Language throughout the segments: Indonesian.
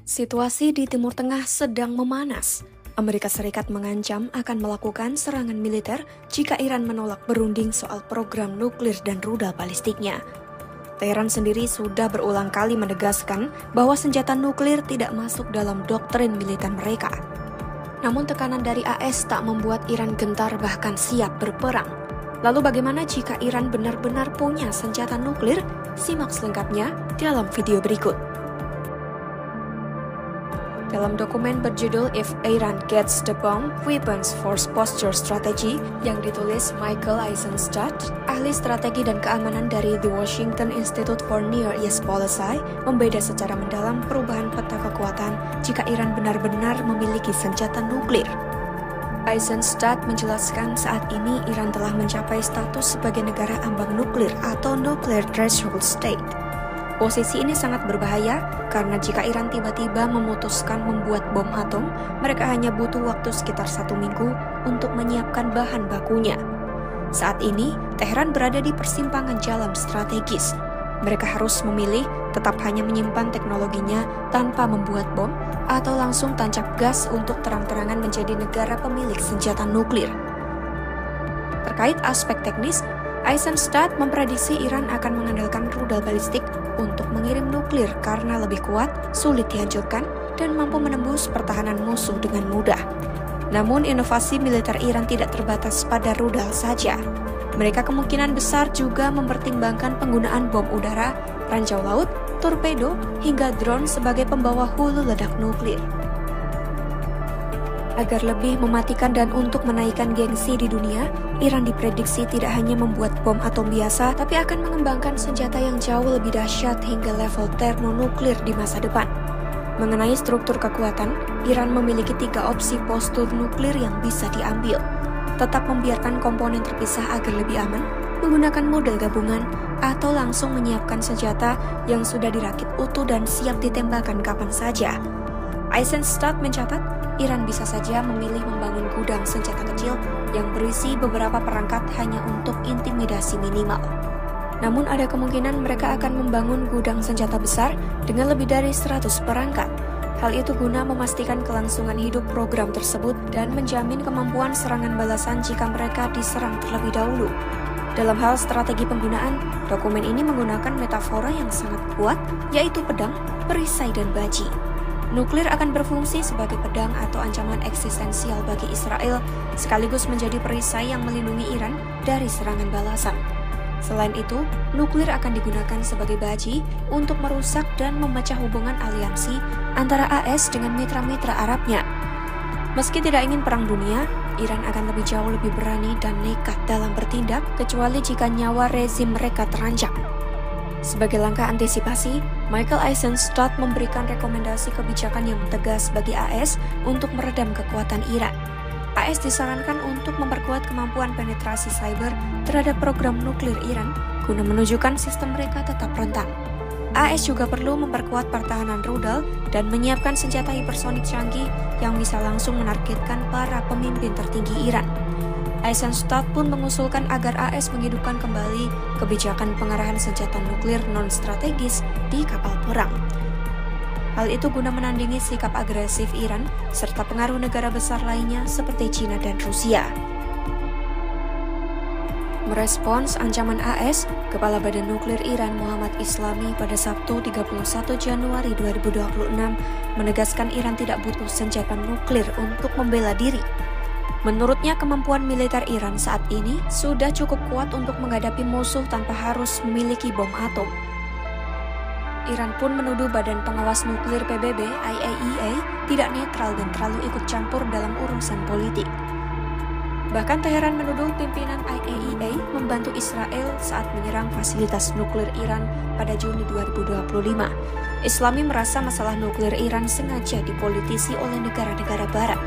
Situasi di Timur Tengah sedang memanas. Amerika Serikat mengancam akan melakukan serangan militer jika Iran menolak berunding soal program nuklir dan rudal balistiknya. Teheran sendiri sudah berulang kali menegaskan bahwa senjata nuklir tidak masuk dalam doktrin militer mereka. Namun tekanan dari AS tak membuat Iran gentar bahkan siap berperang. Lalu bagaimana jika Iran benar-benar punya senjata nuklir? Simak selengkapnya dalam video berikut. Dalam dokumen berjudul If Iran Gets the Bomb, Weapons Force Posture Strategy yang ditulis Michael Eisenstadt, ahli strategi dan keamanan dari The Washington Institute for Near East Policy, membeda secara mendalam perubahan peta kekuatan jika Iran benar-benar memiliki senjata nuklir. Eisenstadt menjelaskan saat ini Iran telah mencapai status sebagai negara ambang nuklir atau Nuclear Threshold State. Posisi ini sangat berbahaya karena jika Iran tiba-tiba memutuskan membuat bom atom, mereka hanya butuh waktu sekitar 1 minggu untuk menyiapkan bahan bakunya. Saat ini, Teheran berada di persimpangan jalan strategis. Mereka harus memilih tetap hanya menyimpan teknologinya tanpa membuat bom atau langsung tancap gas untuk terang-terangan menjadi negara pemilik senjata nuklir. Terkait aspek teknis, Eisenstadt memprediksi Iran akan mengandalkan rudal balistik untuk mengirim nuklir karena lebih kuat, sulit dihancurkan, dan mampu menembus pertahanan musuh dengan mudah. Namun inovasi militer Iran tidak terbatas pada rudal saja. Mereka kemungkinan besar juga mempertimbangkan penggunaan bom udara, ranjau laut, torpedo, hingga drone sebagai pembawa hulu ledak nuklir. Agar lebih mematikan dan untuk menaikkan gengsi di dunia, Iran diprediksi tidak hanya membuat bom atom biasa, tapi akan mengembangkan senjata yang jauh lebih dahsyat hingga level termonuklir di masa depan. Mengenai struktur kekuatan, Iran memiliki 3 opsi postur nuklir yang bisa diambil. Tetap membiarkan komponen terpisah agar lebih aman, menggunakan model gabungan, atau langsung menyiapkan senjata yang sudah dirakit utuh dan siap ditembakkan kapan saja. Eisenstadt mencatat, Iran bisa saja memilih membangun gudang senjata kecil yang berisi beberapa perangkat hanya untuk intimidasi minimal. Namun ada kemungkinan mereka akan membangun gudang senjata besar dengan lebih dari 100 perangkat. Hal itu guna memastikan kelangsungan hidup program tersebut dan menjamin kemampuan serangan balasan jika mereka diserang terlebih dahulu. Dalam hal strategi penggunaan, dokumen ini menggunakan metafora yang sangat kuat, yaitu pedang, perisai, dan baji. Nuklir akan berfungsi sebagai pedang atau ancaman eksistensial bagi Israel, sekaligus menjadi perisai yang melindungi Iran dari serangan balasan. Selain itu, nuklir akan digunakan sebagai baji untuk merusak dan memecah hubungan aliansi antara AS dengan mitra-mitra Arabnya. Meski tidak ingin perang dunia, Iran akan jauh lebih berani dan nekat dalam bertindak, kecuali jika nyawa rezim mereka terancam. Sebagai langkah antisipasi, Michael Eisenstadt memberikan rekomendasi kebijakan yang tegas bagi AS untuk meredam kekuatan Iran. AS disarankan untuk memperkuat kemampuan penetrasi cyber terhadap program nuklir Iran guna menunjukkan sistem mereka tetap rentan. AS juga perlu memperkuat pertahanan rudal dan menyiapkan senjata hipersonik canggih yang bisa langsung menargetkan para pemimpin tertinggi Iran. Eisenstadt pun mengusulkan agar AS menghidupkan kembali kebijakan pengarahan senjata nuklir non-strategis di kapal perang. Hal itu guna menandingi sikap agresif Iran serta pengaruh negara besar lainnya seperti China dan Rusia. Merespons ancaman AS, Kepala Badan Nuklir Iran Muhammad Islami pada Sabtu 31 Januari 2026 menegaskan Iran tidak butuh senjata nuklir untuk membela diri. Menurutnya, kemampuan militer Iran saat ini sudah cukup kuat untuk menghadapi musuh tanpa harus memiliki bom atom. Iran pun menuduh Badan Pengawas Nuklir PBB (IAEA) tidak netral dan terlalu ikut campur dalam urusan politik. Bahkan Teheran menuduh pimpinan IAEA membantu Israel saat menyerang fasilitas nuklir Iran pada Juni 2025. Islami merasa masalah nuklir Iran sengaja dipolitisi oleh negara-negara barat.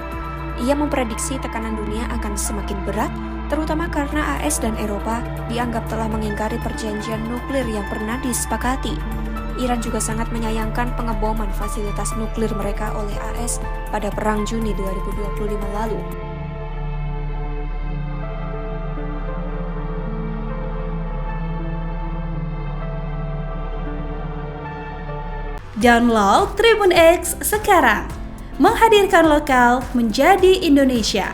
Ia memprediksi tekanan dunia akan semakin berat, terutama karena AS dan Eropa dianggap telah mengingkari perjanjian nuklir yang pernah disepakati. Iran juga sangat menyayangkan pengeboman fasilitas nuklir mereka oleh AS pada Perang Juni 2025 lalu. Download Tribun X sekarang. Menghadirkan lokal menjadi Indonesia.